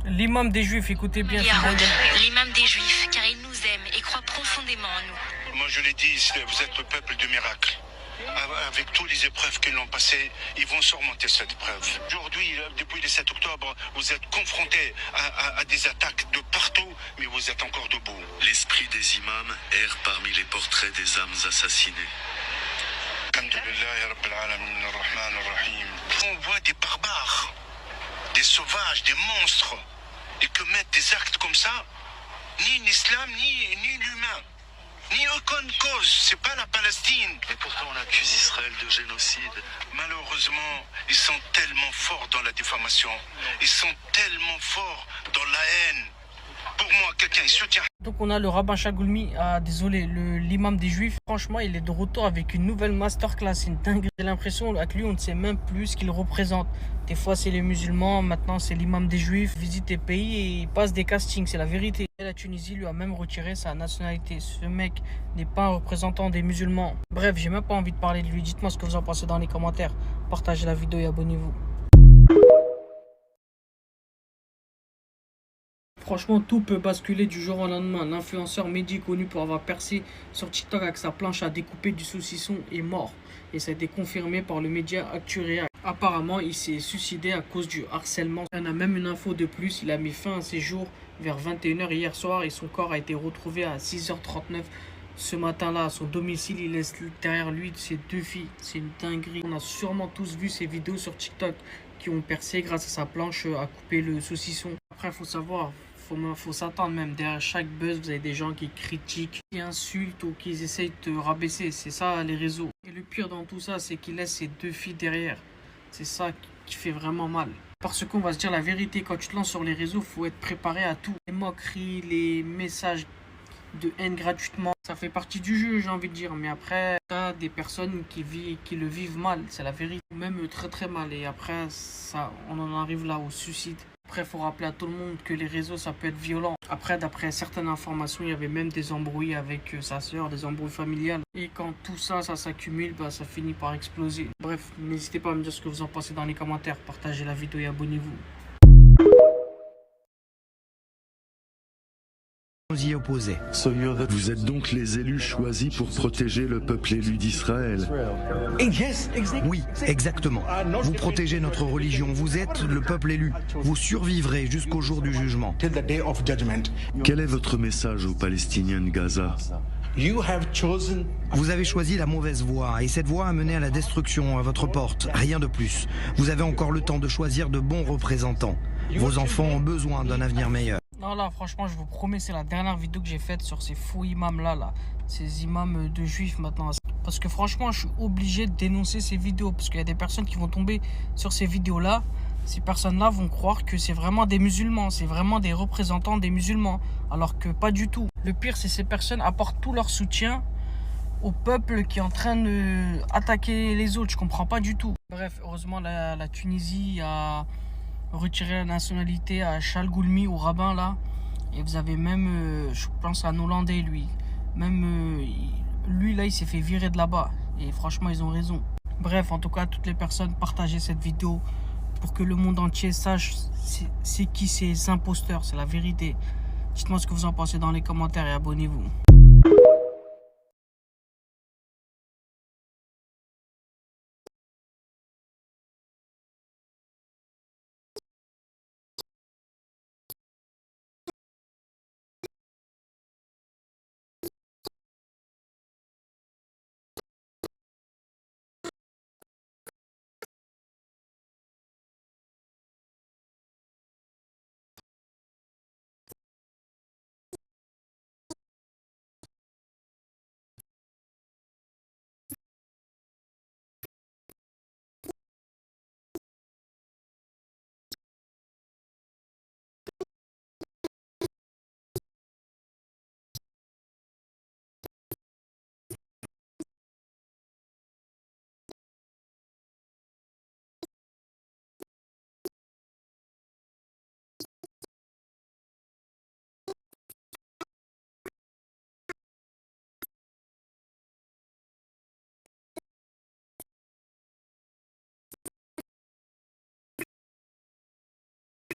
L'imam des Juifs, écoutez bien. L'imam des Juifs, car il nous aime et croit profondément en nous. Moi je l'ai dit, vous êtes le peuple de miracles. Avec toutes les épreuves qu'ils l'ont passées, ils vont surmonter cette épreuve. Aujourd'hui, depuis le 7 octobre, vous êtes confrontés à des attaques de partout, mais vous êtes encore debout. L'esprit des imams erre parmi les portraits des âmes assassinées. On voit des barbares, des sauvages, des monstres, et que mettre des actes comme ça, ni l'islam, ni l'humain. Ni aucune cause, c'est pas la Palestine. Et pourtant on accuse Israël de génocide. Malheureusement, ils sont tellement forts dans la diffamation. Ils sont tellement forts dans la haine. Pour moi, quelqu'un, il soutient. Donc on a le rabbin Chagoulmi, désolé, l'imam des Juifs. Franchement, il est de retour avec une nouvelle masterclass. C'est une dinguerie. J'ai l'impression qu'avec lui, on ne sait même plus ce qu'il représente. Des fois, c'est les musulmans. Maintenant, c'est l'imam des Juifs. Il visite des pays et il passe des castings. C'est la vérité. Et la Tunisie lui a même retiré sa nationalité. Ce mec n'est pas un représentant des musulmans. Bref, j'ai même pas envie de parler de lui. Dites-moi ce que vous en pensez dans les commentaires. Partagez la vidéo et abonnez-vous. Franchement, tout peut basculer du jour au lendemain. L'influenceur Mehdi, connu pour avoir percé sur TikTok avec sa planche à découper du saucisson, est mort. Et ça a été confirmé par le média Actu-Réact. Apparemment, il s'est suicidé à cause du harcèlement. Il y en a même une info de plus. Il a mis fin à ses jours vers 21h hier soir et son corps a été retrouvé à 6h39 ce matin-là à son domicile. Il laisse derrière lui ses 2 filles. C'est une dinguerie. On a sûrement tous vu ces vidéos sur TikTok qui ont percé grâce à sa planche à couper le saucisson. Après, il faut savoir... faut s'attendre même. Derrière chaque buzz, vous avez des gens qui critiquent, qui insultent ou qui essayent de te rabaisser. C'est ça les réseaux. Et le pire dans tout ça, c'est qu'il laisse ses 2 filles derrière. C'est ça qui fait vraiment mal. Parce qu'on va se dire la vérité, quand tu te lances sur les réseaux, faut être préparé à tout. Les moqueries, les messages de haine gratuitement, ça fait partie du jeu, j'ai envie de dire. Mais après, t'as des personnes qui le vivent mal, c'est la vérité. Même très très mal. Et après, ça, on en arrive là au suicide. Après, il faut rappeler à tout le monde que les réseaux, ça peut être violent. Après, d'après certaines informations, il y avait même des embrouilles avec sa sœur, des embrouilles familiales. Et quand tout ça, ça s'accumule, bah, ça finit par exploser. Bref, n'hésitez pas à me dire ce que vous en pensez dans les commentaires. Partagez la vidéo et abonnez-vous. Y opposer. Vous êtes donc les élus choisis pour protéger le peuple élu d'Israël. Oui, exactement. Vous protégez notre religion, vous êtes le peuple élu. Vous survivrez jusqu'au jour du jugement. Quel est votre message aux Palestiniens de Gaza? Vous avez choisi la mauvaise voie et cette voie a mené à la destruction à votre porte, rien de plus. Vous avez encore le temps de choisir de bons représentants. Vos enfants ont besoin d'un avenir meilleur. Non, là, franchement, je vous promets, c'est la dernière vidéo que j'ai faite sur ces faux imams là, ces imams de juifs maintenant. Parce que franchement, je suis obligé de dénoncer ces vidéos. Parce qu'il y a des personnes qui vont tomber sur ces vidéos-là. Ces personnes-là vont croire que c'est vraiment des musulmans. C'est vraiment des représentants des musulmans. Alors que pas du tout. Le pire, c'est que ces personnes apportent tout leur soutien au peuple qui est en train d'attaquer les autres. Je comprends pas du tout. Bref, heureusement, la Tunisie a retiré la nationalité à Chagoulmi, au rabbin là. Et vous avez même, je pense à un Hollandais lui. Même lui là, il s'est fait virer de là-bas. Et franchement, ils ont raison. Bref, en tout cas, toutes les personnes, partagez cette vidéo pour que le monde entier sache c'est qui ces imposteurs. C'est la vérité. Dites-moi ce que vous en pensez dans les commentaires et abonnez-vous.